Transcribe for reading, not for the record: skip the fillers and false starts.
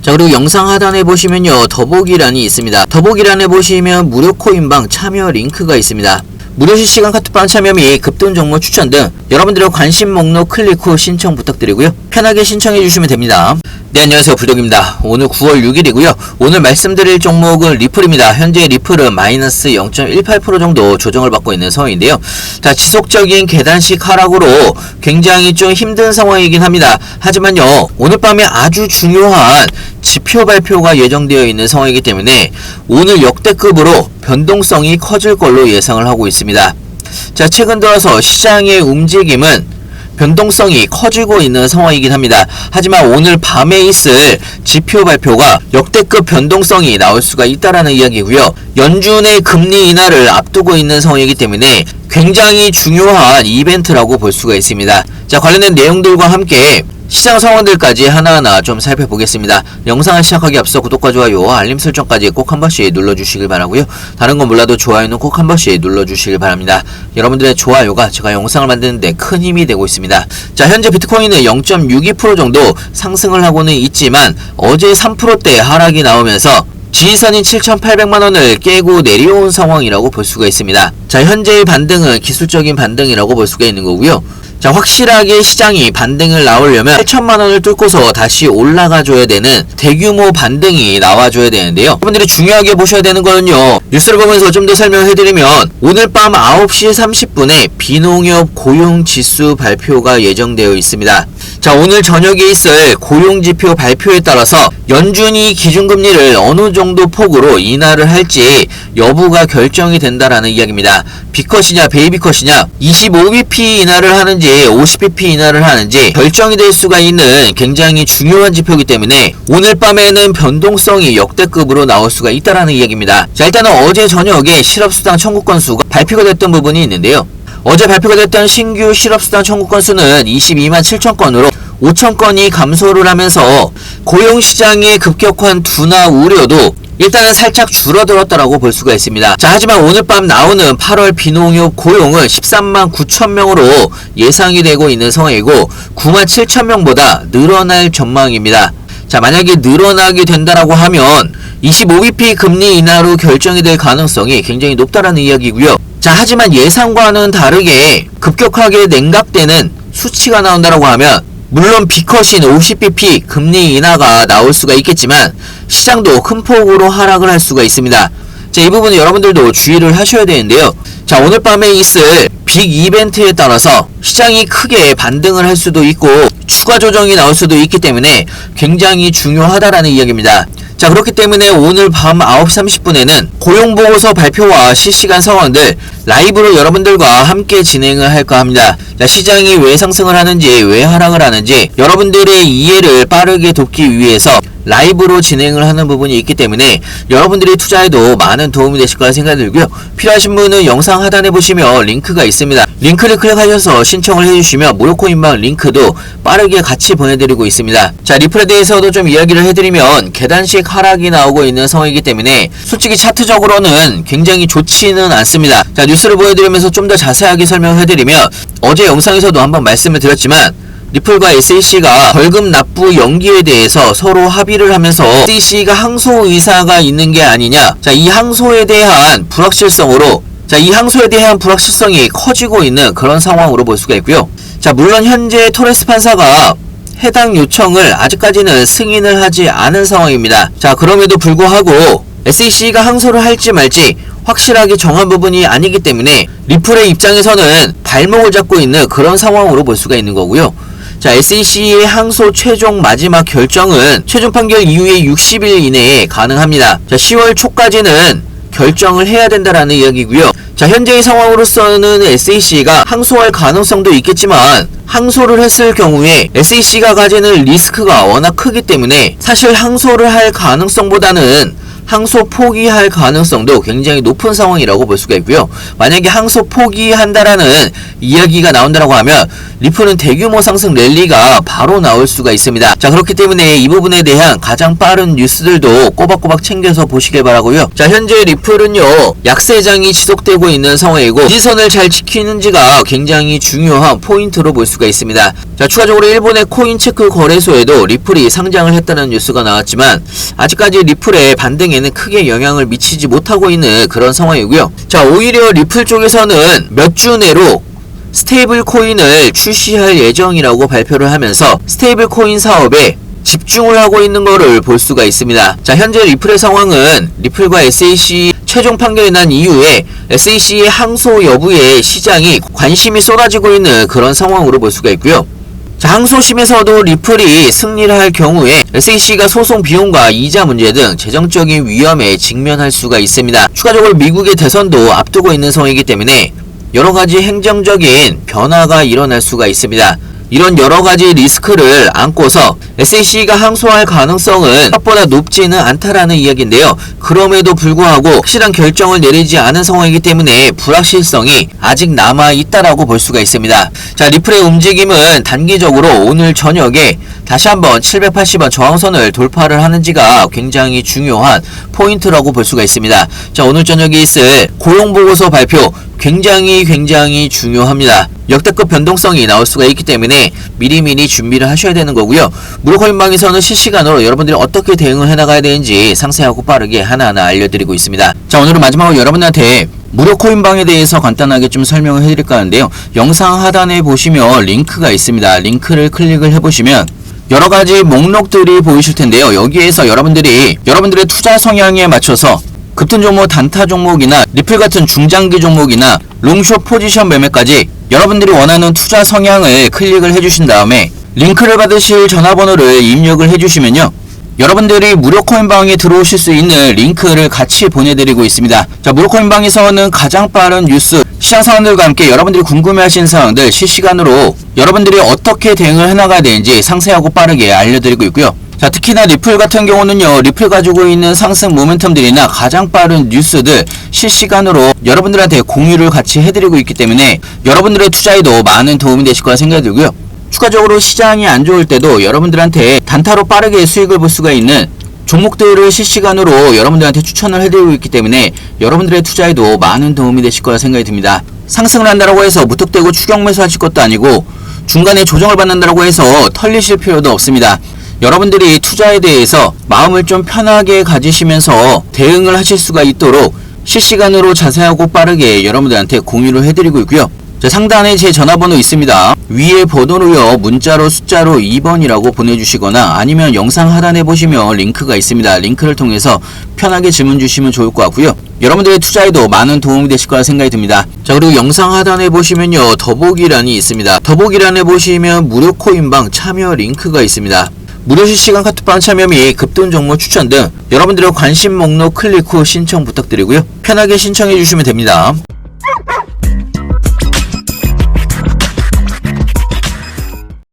자, 그리고 영상 하단에 보시면요, 더보기란이 있습니다. 더보기란에 보시면 무료 코인방 참여 링크가 있습니다. 무료 실시간 카톡방 참여 및 급등 종목 추천 등 여러분들의 관심 목록 클릭 후 신청 부탁드리고요. 편하게 신청해 주시면 됩니다. 네, 안녕하세요. 불독입니다. 오늘 9월 6일이고요. 오늘 말씀드릴 종목은 리플입니다. 현재 리플은 마이너스 0.18% 정도 조정을 받고 있는 상황인데요. 자, 지속적인 계단식 하락으로 굉장히 좀 힘든 상황이긴 합니다. 하지만요, 오늘 밤에 아주 중요한 지표 발표가 예정되어 있는 상황이기 때문에 오늘 역대급으로 변동성이 커질 걸로 예상을 하고 있습니다. 자, 최근 들어서 시장의 움직임은 변동성이 커지고 있는 상황이긴 합니다. 하지만 오늘 밤에 있을 지표 발표가 역대급 변동성이 나올 수가 있다라는 이야기고요. 연준의 금리 인하를 앞두고 있는 상황이기 때문에 굉장히 중요한 이벤트라고 볼 수가 있습니다. 자, 관련된 내용들과 함께 시장 상황들까지 하나하나 좀 살펴보겠습니다. 영상을 시작하기 앞서 구독과 좋아요, 알림 설정까지 꼭 한 번씩 눌러주시길 바라고요. 다른 건 몰라도 좋아요는 꼭 한 번씩 눌러주시길 바랍니다. 여러분들의 좋아요가 제가 영상을 만드는데 큰 힘이 되고 있습니다. 자, 현재 비트코인은 0.62% 정도 상승을 하고는 있지만 어제 3%대 하락이 나오면서 지지선인 7,800만원을 깨고 내려온 상황이라고 볼 수가 있습니다. 자, 현재의 반등은 기술적인 반등이라고 볼 수가 있는 거고요. 자, 확실하게 시장이 반등을 나오려면 8천만원을 뚫고서 다시 올라가줘야 되는 대규모 반등이 나와줘야 되는데요. 여러분들이 중요하게 보셔야 되는 거는요, 뉴스를 보면서 좀 더 설명해드리면 오늘 밤 9시 30분에 비농협 고용지수 발표가 예정되어 있습니다. 자, 오늘 저녁에 있을 고용지표 발표에 따라서 연준이 기준금리를 어느 정도 폭으로 인하를 할지 여부가 결정이 된다라는 이야기입니다. B컷이냐 베이비컷이냐, 25bp 인하를 하는지 50bp 인하를 하는지 결정이 될 수가 있는 굉장히 중요한 지표이기 때문에 오늘 밤에는 변동성이 역대급으로 나올 수가 있다라는 이야기입니다. 자, 일단은 어제 저녁에 실업수당 청구 건수가 발표가 됐던 부분이 있는데요. 어제 발표가 됐던 신규 실업수당 청구 건수는 22만 7천 건으로 5천 건이 감소를 하면서 고용시장의 급격한 둔화 우려도 일단은 살짝 줄어들었다라고 볼 수가 있습니다. 자, 하지만 오늘 밤 나오는 8월 비농협 고용은 13만 9천 명으로 예상이 되고 있는 상황이고 9만 7천 명보다 늘어날 전망입니다. 자, 만약에 늘어나게 된다라고 하면 25bp 금리 인하로 결정이 될 가능성이 굉장히 높다라는 이야기고요. 자, 하지만 예상과는 다르게 급격하게 냉각되는 수치가 나온다라고 하면 물론 B컷인 50bp 금리 인하가 나올 수가 있겠지만 시장도 큰 폭으로 하락을 할 수가 있습니다. 자, 이 부분은 여러분들도 주의를 하셔야 되는데요. 자, 오늘 밤에 있을 빅 이벤트에 따라서 시장이 크게 반등을 할 수도 있고 추가 조정이 나올 수도 있기 때문에 굉장히 중요하다라는 이야기입니다. 자, 그렇기 때문에 오늘 밤 9시 30분에는 고용보고서 발표와 실시간 상황들 라이브로 여러분들과 함께 진행을 할까 합니다. 자, 시장이 왜 상승을 하는지 왜 하락을 하는지 여러분들의 이해를 빠르게 돕기 위해서 라이브로 진행을 하는 부분이 있기 때문에 여러분들이 투자에도 많은 도움이 되실 거라 생각이 들고요. 필요하신 분은 영상 하단에 보시면 링크가 있습니다. 링크를 클릭하셔서 신청을 해주시면 무료 코인방 링크도 빠르게 같이 보내드리고 있습니다. 자, 리플에 대해서도 좀 이야기를 해드리면 계단식 하락이 나오고 있는 상황이기 때문에 솔직히 차트적으로는 굉장히 좋지는 않습니다. 자, 뉴스를 보여드리면서 좀 더 자세하게 설명해드리면 어제 영상에서도 한번 말씀을 드렸지만 리플과 SEC가 벌금 납부 연기에 대해서 서로 합의를 하면서 SEC가 항소 의사가 있는 게 아니냐. 자, 이 항소에 대한 불확실성이 커지고 있는 그런 상황으로 볼 수가 있고요. 자, 물론 현재 토레스 판사가 해당 요청을 아직까지는 승인을 하지 않은 상황입니다. 자, 그럼에도 불구하고 SEC가 항소를 할지 말지 확실하게 정한 부분이 아니기 때문에 리플의 입장에서는 발목을 잡고 있는 그런 상황으로 볼 수가 있는 거고요. 자, SEC의 항소 최종 마지막 결정은 최종 판결 이후에 60일 이내에 가능합니다. 자, 10월 초까지는 결정을 해야 된다라는 이야기고요. 자, 현재의 상황으로서는 SEC가 항소할 가능성도 있겠지만 항소를 했을 경우에 SEC가 가지는 리스크가 워낙 크기 때문에 사실 항소를 할 가능성보다는 항소 포기할 가능성도 굉장히 높은 상황이라고 볼 수가 있고요. 만약에 항소 포기한다라는 이야기가 나온다라고 하면 리플은 대규모 상승 랠리가 바로 나올 수가 있습니다. 자, 그렇기 때문에 이 부분에 대한 가장 빠른 뉴스들도 꼬박꼬박 챙겨서 보시길 바라고요. 자, 현재 리플은요 약세장이 지속되고 있는 상황이고 지지선을 잘 지키는지가 굉장히 중요한 포인트로 볼 수가 있습니다. 자, 추가적으로 일본의 코인체크 거래소에도 리플이 상장을 했다는 뉴스가 나왔지만 아직까지 리플의 반등에는 크게 영향을 미치지 못하고 있는 그런 상황이고요. 자, 오히려 리플 쪽에서는 몇 주 내로 스테이블 코인을 출시할 예정이라고 발표를 하면서 스테이블 코인 사업에 집중을 하고 있는 것을 볼 수가 있습니다. 자, 현재 리플의 상황은 리플과 SAC 최종 판결이 난 이후에 SAC의 항소 여부에 시장이 관심이 쏟아지고 있는 그런 상황으로 볼 수가 있고요. 자, 항소심에서도 리플이 승리를 할 경우에 SAC가 소송 비용과 이자 문제 등 재정적인 위험에 직면할 수가 있습니다. 추가적으로 미국의 대선도 앞두고 있는 상황이기 때문에 여러가지 행정적인 변화가 일어날 수가 있습니다. 이런 여러가지 리스크를 안고서 SAC가 항소할 가능성은 생각보다 높지는 않다라는 이야기인데요. 그럼에도 불구하고 확실한 결정을 내리지 않은 상황이기 때문에 불확실성이 아직 남아있다라고 볼 수가 있습니다. 자, 리플의 움직임은 단기적으로 오늘 저녁에 다시 한번 780원 저항선을 돌파를 하는지가 굉장히 중요한 포인트라고 볼 수가 있습니다. 자, 오늘 저녁에 있을 고용보고서 발표 굉장히 중요합니다. 역대급 변동성이 나올 수가 있기 때문에 미리미리 준비를 하셔야 되는 거고요. 무료코인방에서는 실시간으로 여러분들이 어떻게 대응을 해나가야 되는지 상세하고 빠르게 하나하나 알려드리고 있습니다. 자, 오늘은 마지막으로 여러분들한테 무료코인방에 대해서 간단하게 좀 설명을 해드릴까 하는데요. 영상 하단에 보시면 링크가 있습니다. 링크를 클릭을 해보시면 여러가지 목록들이 보이실 텐데요. 여기에서 여러분들의 투자 성향에 맞춰서 급등 종목, 단타 종목이나 리플 같은 중장기 종목이나 롱숏 포지션 매매까지 여러분들이 원하는 투자 성향을 클릭을 해주신 다음에 링크를 받으실 전화번호를 입력을 해주시면요, 여러분들이 무료코인방에 들어오실 수 있는 링크를 같이 보내드리고 있습니다. 자, 무료코인방에서는 가장 빠른 뉴스, 시장 상황들과 함께 여러분들이 궁금해하시는 사항들 실시간으로 여러분들이 어떻게 대응을 해나가야 되는지 상세하고 빠르게 알려드리고 있고요. 자, 특히나 리플 같은 경우는요, 리플 가지고 있는 상승 모멘텀들이나 가장 빠른 뉴스들 실시간으로 여러분들한테 공유를 같이 해드리고 있기 때문에 여러분들의 투자에도 많은 도움이 되실 거라 생각이 들고요. 추가적으로 시장이 안 좋을 때도 여러분들한테 단타로 빠르게 수익을 볼 수가 있는 종목들을 실시간으로 여러분들한테 추천을 해드리고 있기 때문에 여러분들의 투자에도 많은 도움이 되실 거라 생각이 듭니다. 상승을 한다고 해서 무턱대고 추격 매수하실 것도 아니고 중간에 조정을 받는다고 해서 털리실 필요도 없습니다. 여러분들이 투자에 대해서 마음을 좀 편하게 가지시면서 대응을 하실 수가 있도록 실시간으로 자세하고 빠르게 여러분들한테 공유를 해드리고 있고요. 자, 상단에 제 전화번호 있습니다. 위에 번호로요, 문자로 숫자로 2번이라고 보내주시거나 아니면 영상 하단에 보시면 링크가 있습니다. 링크를 통해서 편하게 질문 주시면 좋을 것 같고요. 여러분들의 투자에도 많은 도움이 되실 거라 생각이 듭니다. 자, 그리고 영상 하단에 보시면요, 더보기란이 있습니다. 더보기란에 보시면 무료 코인방 참여 링크가 있습니다. 무료 실시간 카톡방 참여 및 급등 종목 추천 등 여러분들의 관심 목록 클릭 후 신청 부탁드리고요. 편하게 신청해 주시면 됩니다.